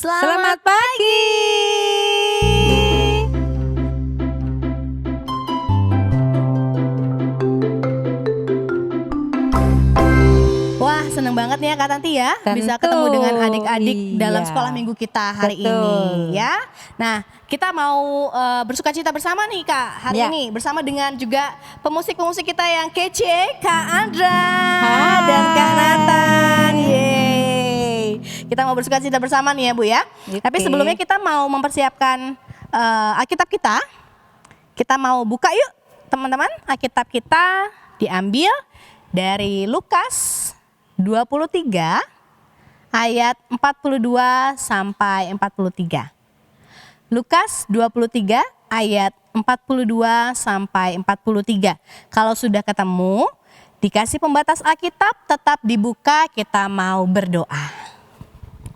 Selamat pagi. Wah, seneng banget nih ya Kak Tanti ya, bisa Tentu, ketemu dengan adik-adik dalam iya. sekolah minggu kita hari Betul. ini ya. Nah, kita mau bersukacita bersama nih Kak hari Ya. ini bersama dengan juga pemusik-pemusik kita yang kece, Kak Andra dan Kak Nathan. Yeay. Kita mau bersukacita bersama nih ya Bu ya. Oke. Tapi sebelumnya kita mau mempersiapkan Alkitab kita. Kita mau buka yuk teman-teman. Alkitab kita diambil dari Lukas 23 ayat 42 sampai 43. Lukas 23 ayat 42 sampai 43. Kalau sudah ketemu, dikasih pembatas Alkitab, tetap dibuka, kita mau berdoa.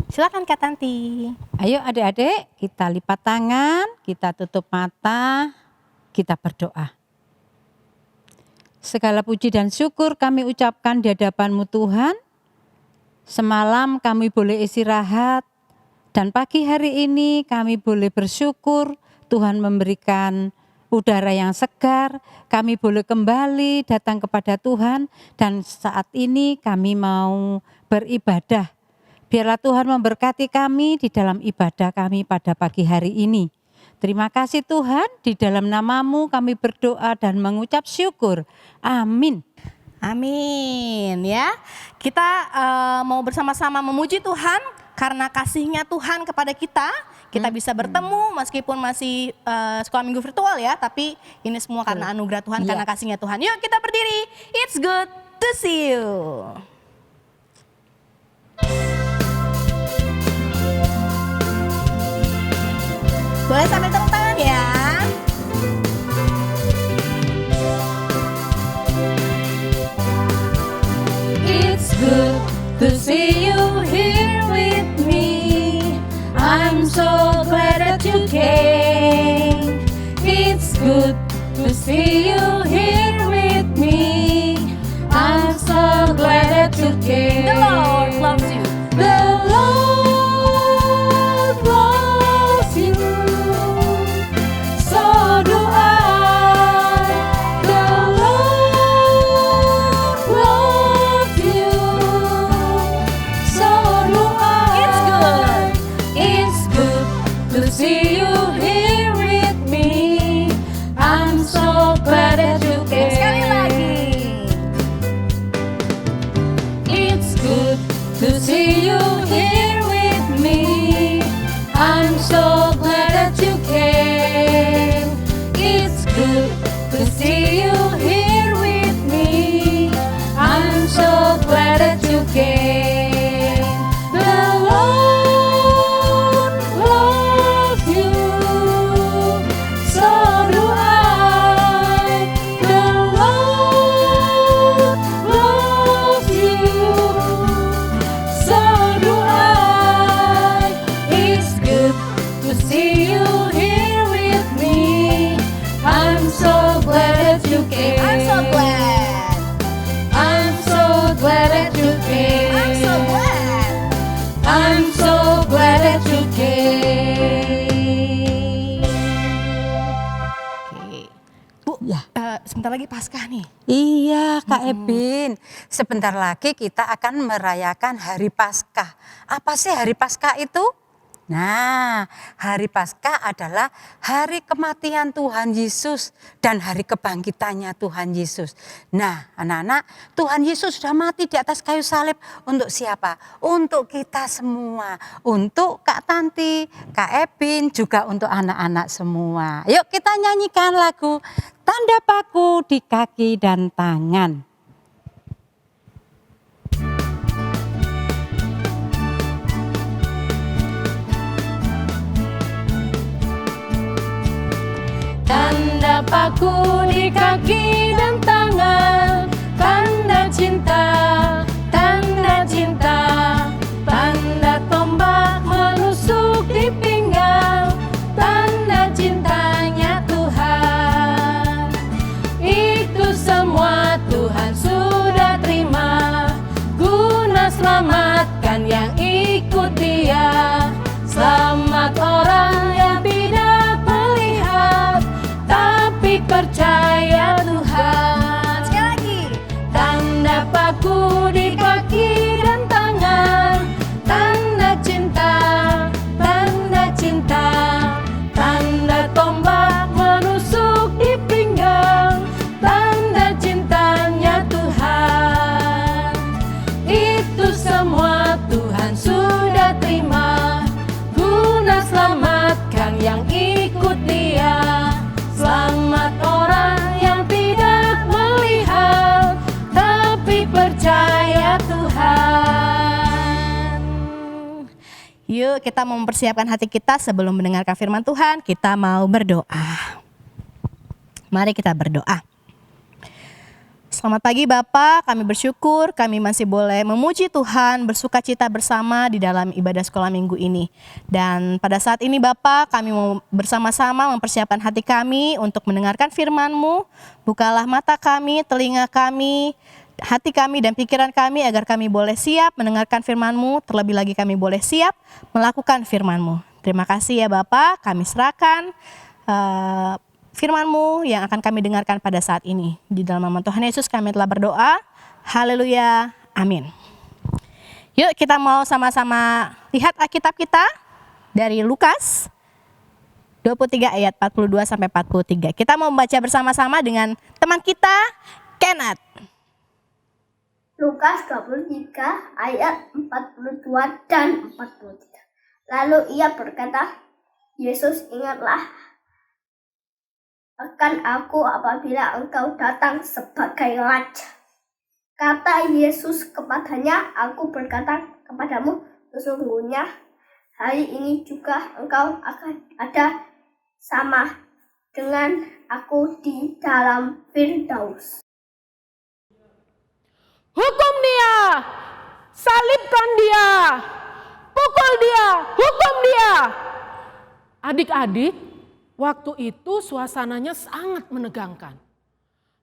Silakan Kak Tanti. Ayo adik-adik, kita lipat tangan, kita tutup mata, kita berdoa. Segala puji dan syukur kami ucapkan di hadapan-Mu Tuhan. Semalam kami boleh istirahat dan pagi hari ini kami boleh bersyukur Tuhan memberikan udara yang segar. Kami boleh kembali datang kepada Tuhan dan saat ini kami mau beribadah. Biarlah Tuhan memberkati kami di dalam ibadah kami pada pagi hari ini. Terima kasih Tuhan, di dalam nama-Mu kami berdoa dan mengucap syukur. Amin. Amin ya. Kita mau bersama-sama memuji Tuhan karena kasih-Nya Tuhan kepada kita. Kita bisa bertemu meskipun masih sekolah minggu virtual ya, tapi ini semua karena anugerah Tuhan, karena kasih-Nya Tuhan. Yuk kita berdiri. It's good to see you. Boleh sambil tepuk tangan ya. It's good to see you here with me. I'm so glad that you came. It's good to see you here with me. I'm so glad that you came. The Lord loves you. The Lord loves you. So do I. The Lord loves you. So do I. It's good. It's good to see you here with me. I'm so glad that you came. Sekali lagi. It's good to see you here with me. I'm so glad that you came. It's good to see you here with me. I'm so glad that you came. The Lord loves you. So do I. The Lord loves you. So do I. It's good to see you here with me. I'm so glad that you came. I'm so glad. I'm so glad that you came. I'm so glad. I'm so glad that you came. Oke. Bu, Ya. sebentar lagi Paskah nih. Iya Kak Ebin, sebentar lagi kita akan merayakan Hari Paskah. Apa sih Hari Paskah itu? Nah, Hari Paskah adalah hari kematian Tuhan Yesus dan hari kebangkitannya Tuhan Yesus. Nah, anak-anak, Tuhan Yesus sudah mati di atas kayu salib untuk siapa? Untuk kita semua, untuk Kak Tanti, Kak Ebin, juga untuk anak-anak semua. Yuk kita nyanyikan lagu Tanda Paku di Kaki dan Tangan. Tanda paku di kaki dan tangan, tanda cinta, tanda cinta, tanda tombak menusuk di pinggang, tanda cintanya Tuhan. Itu semua Tuhan sudah terima, guna selamatkan yang ikut Dia. Yuk kita mau mempersiapkan hati kita sebelum mendengarkan firman Tuhan, kita mau berdoa. Mari kita berdoa. Selamat pagi Bapak, kami bersyukur kami masih boleh memuji Tuhan, bersuka cita bersama di dalam ibadah sekolah minggu ini. Dan pada saat ini Bapak, kami mau bersama-sama mempersiapkan hati kami untuk mendengarkan firman-Mu. Bukalah mata kami, telinga kami, hati kami dan pikiran kami agar kami boleh siap mendengarkan firman-Mu, terlebih lagi kami boleh siap melakukan firman-Mu. Terima kasih ya Bapak, kami serahkan firman-Mu yang akan kami dengarkan pada saat ini. Di dalam nama Tuhan Yesus kami telah berdoa. Haleluya. Amin. Yuk kita mau sama-sama lihat Alkitab kita dari Lukas 23 ayat 42 sampai 43. Kita mau membaca bersama-sama dengan teman kita, Kenneth. Lukas 23 ayat 42 dan 43. Lalu ia berkata, Yesus, ingatlah akan aku apabila engkau datang sebagai raja. Kata Yesus kepadanya, aku berkata kepadamu, sesungguhnya hari ini juga engkau akan ada sama dengan aku di dalam Firdaus. Hukum dia, salibkan dia, pukul dia, hukum dia. Adik-adik, waktu itu suasananya sangat menegangkan.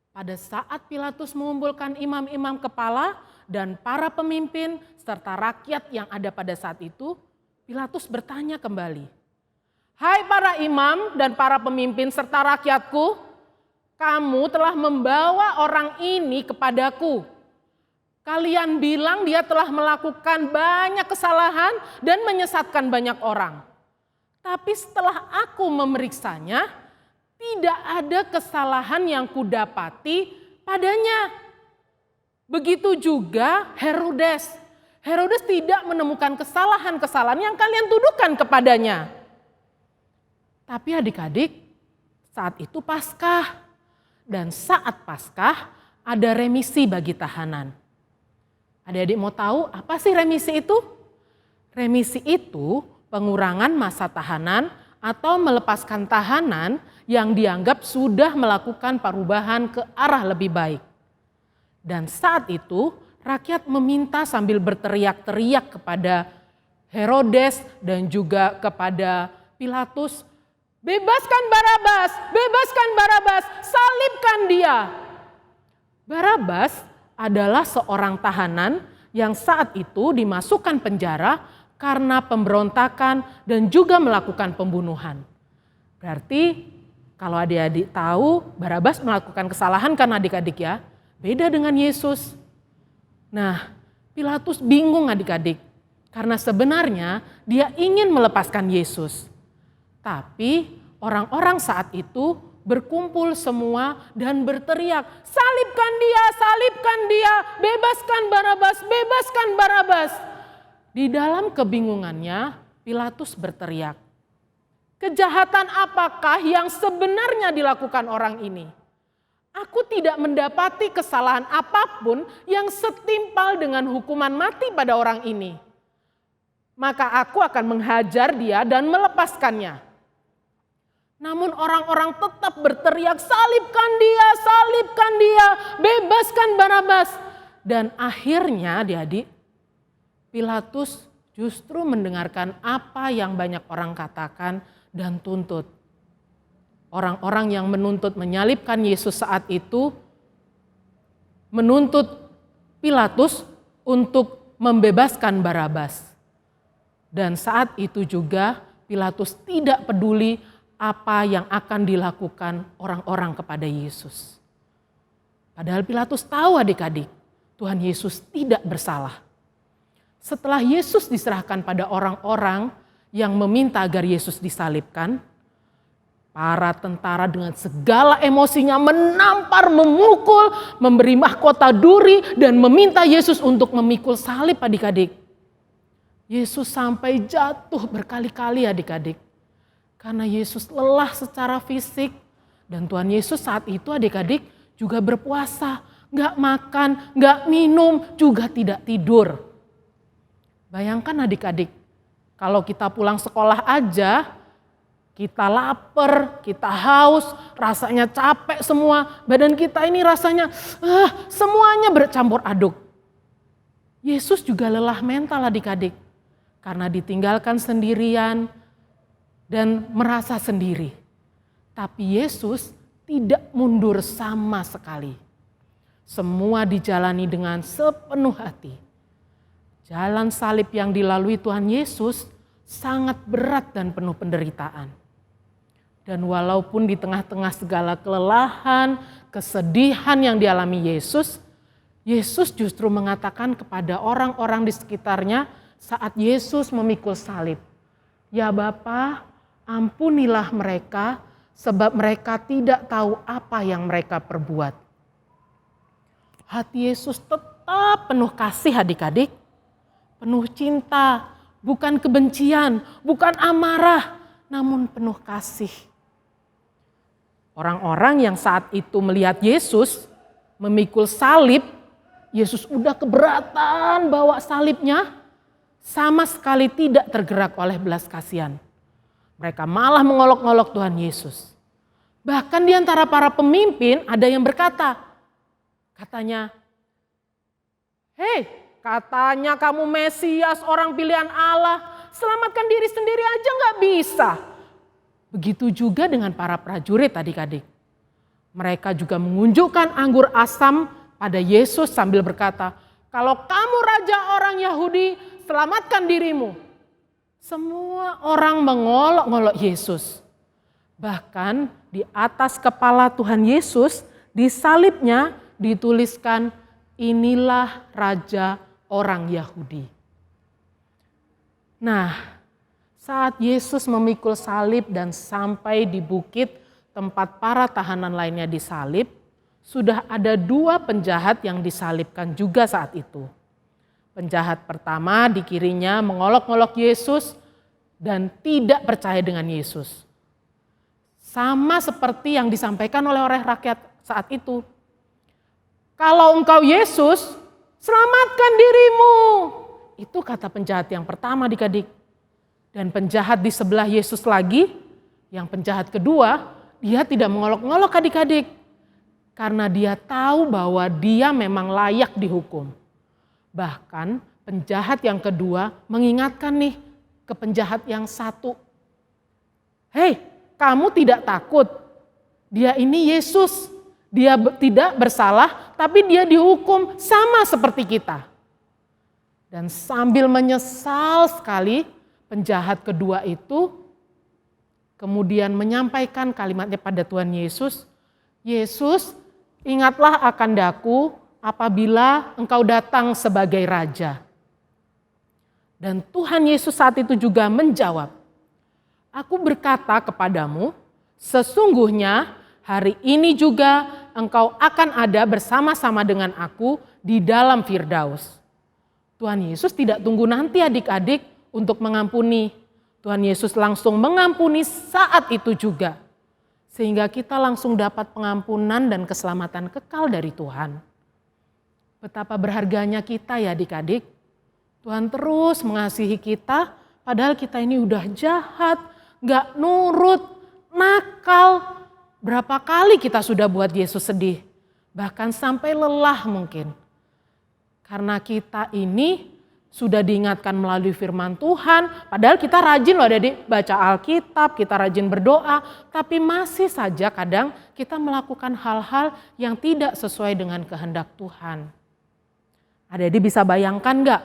Pada saat Pilatus mengumpulkan imam-imam kepala dan para pemimpin serta rakyat yang ada pada saat itu, Pilatus bertanya kembali, "Hai para imam dan para pemimpin serta rakyatku, kamu telah membawa orang ini kepadaku. Kalian bilang dia telah melakukan banyak kesalahan dan menyesatkan banyak orang. Tapi setelah aku memeriksanya, tidak ada kesalahan yang kudapati padanya. Begitu juga Herodes. Herodes tidak menemukan kesalahan-kesalahan yang kalian tuduhkan kepadanya." Tapi adik-adik, saat itu Paskah. Dan saat Paskah ada remisi bagi tahanan. Adik-adik mau tahu apa sih remisi itu? Remisi itu pengurangan masa tahanan atau melepaskan tahanan yang dianggap sudah melakukan perubahan ke arah lebih baik. Dan saat itu rakyat meminta sambil berteriak-teriak kepada Herodes dan juga kepada Pilatus, "Bebaskan Barabas, bebaskan Barabas, salibkan dia." Barabas adalah seorang tahanan yang saat itu dimasukkan penjara karena pemberontakan dan juga melakukan pembunuhan. Berarti kalau adik-adik tahu Barabas melakukan kesalahan kan adik-adik ya, beda dengan Yesus. Nah, Pilatus bingung adik-adik karena sebenarnya dia ingin melepaskan Yesus. Tapi orang-orang saat itu berkumpul semua dan berteriak, "Salibkan dia, bebaskan Barabas, bebaskan Barabas." Di dalam kebingungannya, Pilatus berteriak, "Kejahatan apakah yang sebenarnya dilakukan orang ini? Aku tidak mendapati kesalahan apapun yang setimpal dengan hukuman mati pada orang ini. Maka aku akan menghajar dia dan melepaskannya." Namun orang-orang tetap berteriak, "Salibkan dia, bebaskan Barabas." Dan akhirnya adik-adik, Pilatus justru mendengarkan apa yang banyak orang katakan dan tuntut. Orang-orang yang menuntut menyalibkan Yesus saat itu menuntut Pilatus untuk membebaskan Barabas. Dan saat itu juga Pilatus tidak peduli apa yang akan dilakukan orang-orang kepada Yesus. Padahal Pilatus tahu adik-adik, Tuhan Yesus tidak bersalah. Setelah Yesus diserahkan pada orang-orang yang meminta agar Yesus disalibkan, para tentara dengan segala emosinya menampar, memukul, memberi mahkota duri dan meminta Yesus untuk memikul salib adik-adik. Yesus sampai jatuh berkali-kali adik-adik. Karena Yesus lelah secara fisik dan Tuhan Yesus saat itu adik-adik juga berpuasa. Gak makan, gak minum, juga tidak tidur. Bayangkan adik-adik Kalau kita pulang sekolah aja, kita lapar, kita haus, rasanya capek semua. Badan kita ini rasanya semuanya bercampur aduk. Yesus juga lelah mental adik-adik. Karena ditinggalkan sendirian dan merasa sendiri. Tapi Yesus tidak mundur sama sekali. Semua dijalani dengan sepenuh hati. Jalan salib yang dilalui Tuhan Yesus sangat berat dan penuh penderitaan. Dan walaupun di tengah-tengah segala kelelahan, kesedihan yang dialami Yesus, Yesus justru mengatakan kepada orang-orang di sekitarnya saat Yesus memikul salib, "Ya Bapa, ampunilah mereka sebab mereka tidak tahu apa yang mereka perbuat." Hati Yesus tetap penuh kasih adik-adik, penuh cinta, bukan kebencian, bukan amarah, namun penuh kasih. Orang-orang yang saat itu melihat Yesus memikul salib, Yesus udah keberatan bawa salibnya, sama sekali tidak tergerak oleh belas kasihan. Mereka malah mengolok-olok Tuhan Yesus. Bahkan di antara para pemimpin ada yang berkata, katanya, "Hei, katanya kamu Mesias, orang pilihan Allah, selamatkan diri sendiri aja nggak bisa." Begitu juga dengan para prajurit adik-adik. Mereka juga mengunjukkan anggur asam pada Yesus sambil berkata, "Kalau kamu raja orang Yahudi, selamatkan dirimu." Semua orang mengolok-olok Yesus. Bahkan di atas kepala Tuhan Yesus, di salibnya dituliskan, "Inilah raja orang Yahudi." Nah, saat Yesus memikul salib dan sampai di bukit tempat para tahanan lainnya disalib, sudah ada 2 penjahat yang disalibkan juga saat itu. Penjahat pertama di kirinya mengolok-olok Yesus dan tidak percaya dengan Yesus. Sama seperti yang disampaikan oleh rakyat saat itu. "Kalau engkau Yesus, selamatkan dirimu." Itu kata penjahat yang pertama adik-adik. Dan penjahat di sebelah Yesus lagi, yang penjahat kedua, dia tidak mengolok-olok adik-adik. Karena dia tahu bahwa dia memang layak dihukum. Bahkan penjahat yang kedua mengingatkan nih ke penjahat yang satu. "Hei, kamu tidak takut? Dia ini Yesus. Dia tidak bersalah, tapi dia dihukum sama seperti kita." Dan sambil menyesal sekali, penjahat kedua itu kemudian menyampaikan kalimatnya pada Tuhan Yesus, "Yesus, ingatlah akan daku apabila engkau datang sebagai raja." Dan Tuhan Yesus saat itu juga menjawab, "Aku berkata kepadamu, sesungguhnya hari ini juga engkau akan ada bersama-sama dengan aku di dalam Firdaus." Tuhan Yesus tidak tunggu nanti adik-adik untuk mengampuni. Tuhan Yesus langsung mengampuni saat itu juga. Sehingga kita langsung dapat pengampunan dan keselamatan kekal dari Tuhan. Betapa berharganya kita ya adik-adik. Tuhan terus mengasihi kita padahal kita ini udah jahat, gak nurut, nakal. Berapa kali kita sudah buat Yesus sedih. Bahkan sampai lelah mungkin. Karena kita ini sudah diingatkan melalui firman Tuhan, padahal kita rajin loh adik baca Alkitab, kita rajin berdoa, tapi masih saja kadang kita melakukan hal-hal yang tidak sesuai dengan kehendak Tuhan. Adik-adik bisa bayangkan gak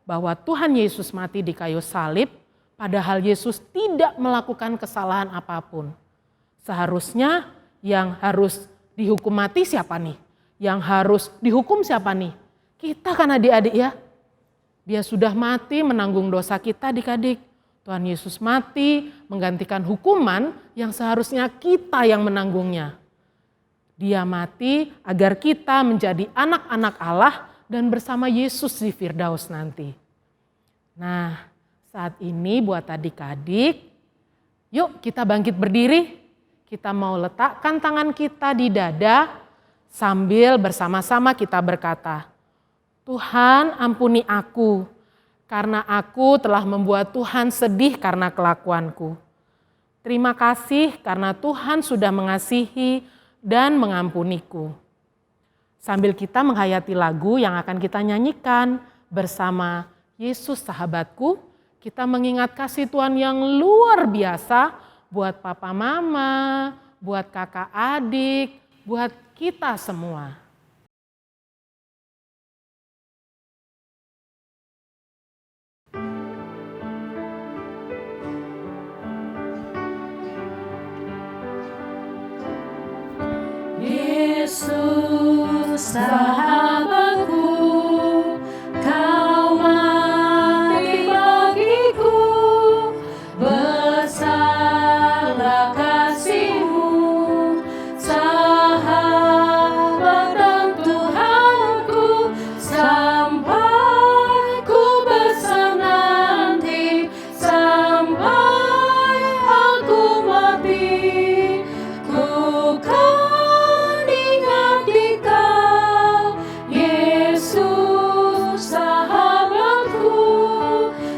bahwa Tuhan Yesus mati di kayu salib, padahal Yesus tidak melakukan kesalahan apapun. Seharusnya yang harus dihukum mati siapa nih? Yang harus dihukum siapa nih? Kita kan adik-adik ya. Dia sudah mati menanggung dosa kita adik-adik. Tuhan Yesus mati menggantikan hukuman yang seharusnya kita yang menanggungnya. Dia mati agar kita menjadi anak-anak Allah dan bersama Yesus di Firdaus nanti. Nah, saat ini buat adik-adik, yuk kita bangkit berdiri. Kita mau letakkan tangan kita di dada sambil bersama-sama kita berkata, "Tuhan, ampuni aku, karena aku telah membuat Tuhan sedih karena kelakuanku. Terima kasih karena Tuhan sudah mengasihi dan mengampuniku. Sambil kita menghayati lagu yang akan kita nyanyikan bersama Yesus sahabatku, kita mengingat kasih Tuhan yang luar biasa buat papa mama, buat kakak adik, buat kita semua. Yesus sahabatku, kau mati bagiku, besarlah kasih-Mu, sahabat dan Tuhanku, sampai ku besar nanti, sampai aku mati, ku kan ingat di Kau, Yesus sahabatku,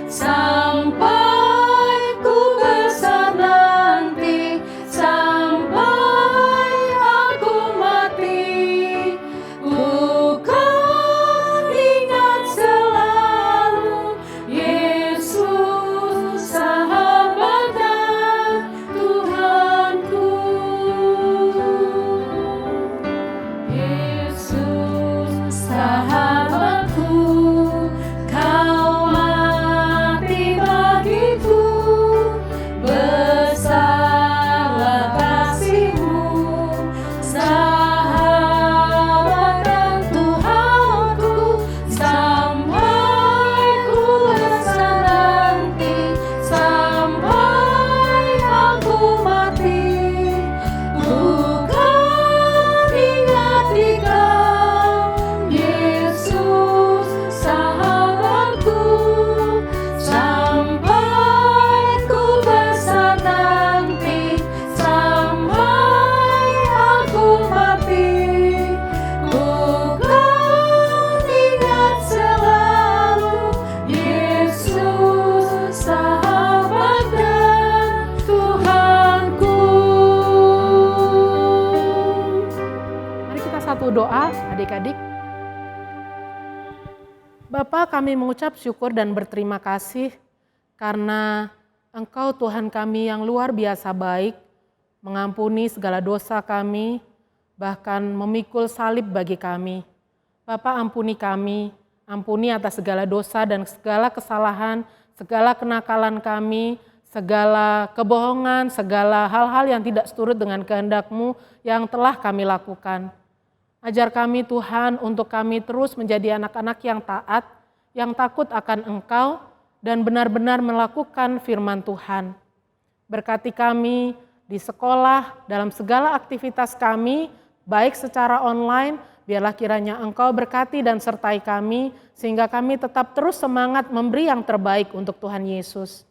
sampai ku besar nanti, sampai aku mati, ku kan ingat selalu, Yesus sahabat dan Tuhanku. Yesus sahabatku, kau mati bagiku, besarlah kasih-Mu, sahabat dan Tuhanku, sampai ku besar nanti, sampai aku mati, ku kan ingat di Kau, Yesus sahabatku, sampai ku besar nanti, sampai aku mati, ku kan ingat selalu, Yesus sahabat dan Tuhanku. Mari kita satu doa adik-adik. Bapa, kami mengucap syukur dan berterima kasih karena Engkau Tuhan kami yang luar biasa baik, mengampuni segala dosa kami, bahkan memikul salib bagi kami. Bapa, ampuni kami, ampuni atas segala dosa dan segala kesalahan, segala kenakalan kami, segala kebohongan, segala hal-hal yang tidak seturut dengan kehendak-Mu yang telah kami lakukan. Ajar kami Tuhan untuk kami terus menjadi anak-anak yang taat, yang takut akan Engkau, dan benar-benar melakukan firman Tuhan. Berkati kami di sekolah, dalam segala aktivitas kami, baik secara online, biarlah kiranya Engkau berkati dan sertai kami, sehingga kami tetap terus semangat memberi yang terbaik untuk Tuhan Yesus.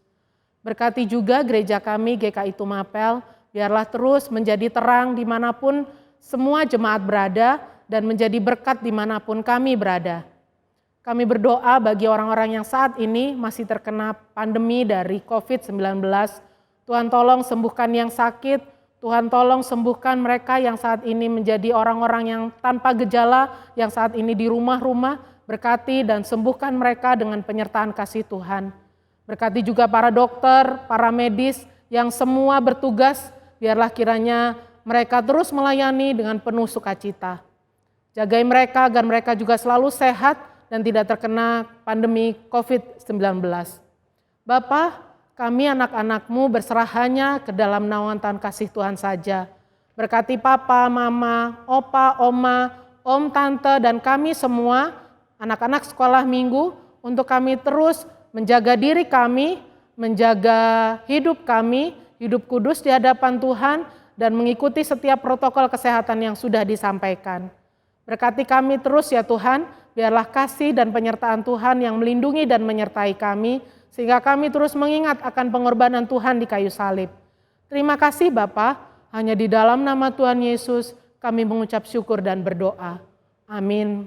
Berkati juga gereja kami GKI Tumapel, biarlah terus menjadi terang dimanapun semua jemaat berada dan menjadi berkat dimanapun kami berada. Kami berdoa bagi orang-orang yang saat ini masih terkena pandemi dari COVID-19. Tuhan tolong sembuhkan yang sakit, Tuhan tolong sembuhkan mereka yang saat ini menjadi orang-orang yang tanpa gejala, yang saat ini di rumah-rumah, berkati dan sembuhkan mereka dengan penyertaan kasih Tuhan. Berkati juga para dokter, para medis yang semua bertugas, biarlah kiranya mereka terus melayani dengan penuh sukacita. Jagai mereka agar mereka juga selalu sehat dan tidak terkena pandemi COVID-19. Bapa, kami anak-anak-Mu berserah hanya ke dalam naungan Tuhan kasih Tuhan saja. Berkati papa, mama, opa, oma, om, tante, dan kami semua, anak-anak sekolah minggu, untuk kami terus menjaga diri kami, menjaga hidup kami, hidup kudus di hadapan Tuhan, dan mengikuti setiap protokol kesehatan yang sudah disampaikan. Berkati kami terus ya Tuhan, biarlah kasih dan penyertaan Tuhan yang melindungi dan menyertai kami, sehingga kami terus mengingat akan pengorbanan Tuhan di kayu salib. Terima kasih Bapa, hanya di dalam nama Tuhan Yesus kami mengucap syukur dan berdoa. Amin.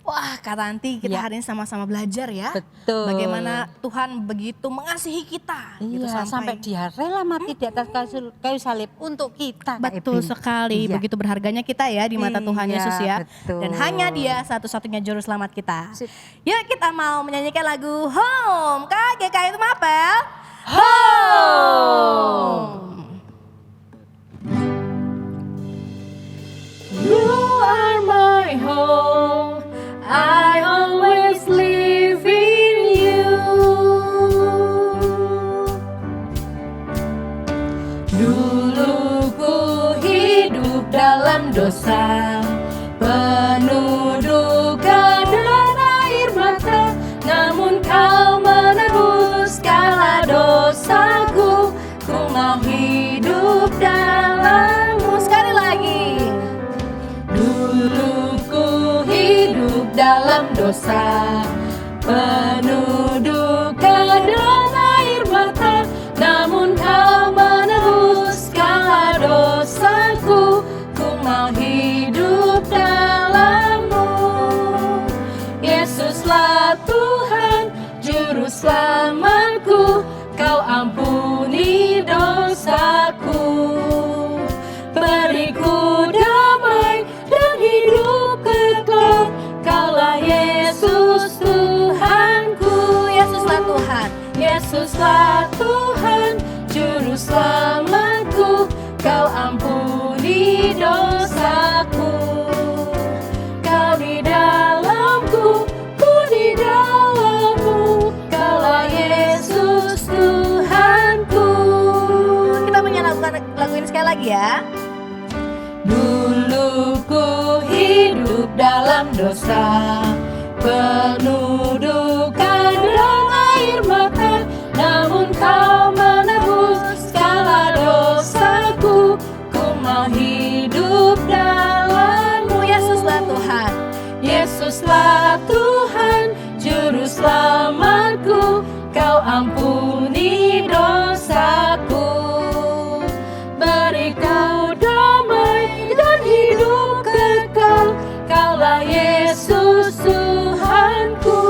Wah, Kak Tanti, kita Ya. hari ini sama-sama belajar ya. Betul. Bagaimana Tuhan begitu mengasihi kita. gitu, Iya, sampai dia rela mati di atas kayu salib untuk kita. Kak Betul Ebin. sekali, Iya. begitu berharganya kita ya di mata Tuhan Iya, Yesus ya. betul. Dan hanya dia satu-satunya juru selamat kita. Sip. Yuk kita mau menyanyikan lagu Home. Kak, GKI itu mapel. Home. You are my home. I always live in you. Dulu ku hidup dalam dosa, penuh duka dan air mata. Namun kau menebus segala dosaku. Ku mau hidup dalam-Mu. Sekali lagi. Dulu ku hidup dalam dosa, penuh duka dan air mata. Namun kau menebus segala dosaku. Ku mau hidup dalam-Mu. Yesuslah Tuhan, juru selamatku. Kau ampuni dosaku. Beriku damai dan hidup kekal. Kaulah Yesus Tuhanku. Yesuslah Tuhan. Yesuslah Tuhan, juru selamatku. Kau ampuni dosaku. Kau di dalamku, ku di dalam-Mu. Kaulah Yesus Tuhanku. Kita menyanyikan lagu ini sekali lagi ya. Dulu ku hidup dalam dosa, penuh duka dan air mata. Namun kau menebus segala dosaku. Ku mau hidup dalam-Mu. Yesuslah Tuhan. Yesuslah Tuhan, juru selamatku. Kau ampuni dosaku. Beriku damai dan hidup kekal. Kaulah Yesus Tuhanku.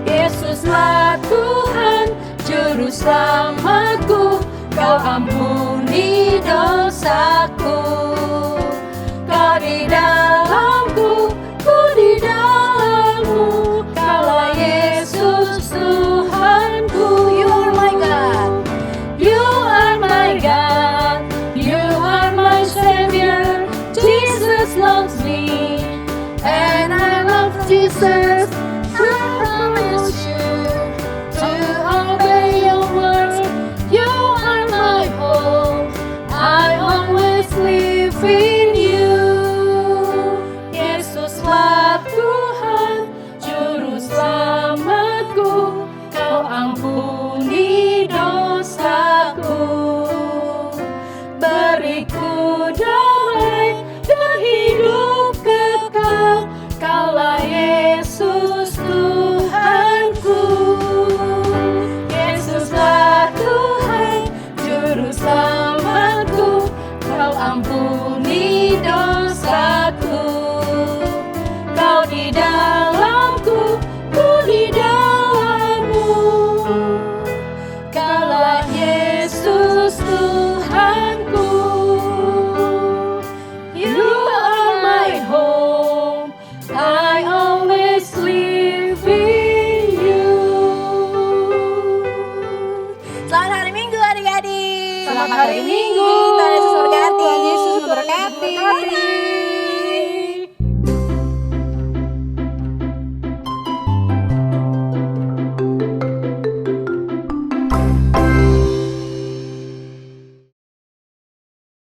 Yesuslah Tuhan, juru selamatku. Kau ampuni dosaku. Kau di dalamku, ku di dalam-Mu. Kaulah Yesus Tuhanku. You are my God. You are my God, you are my Savior. Jesus loves me, and I love Jesus.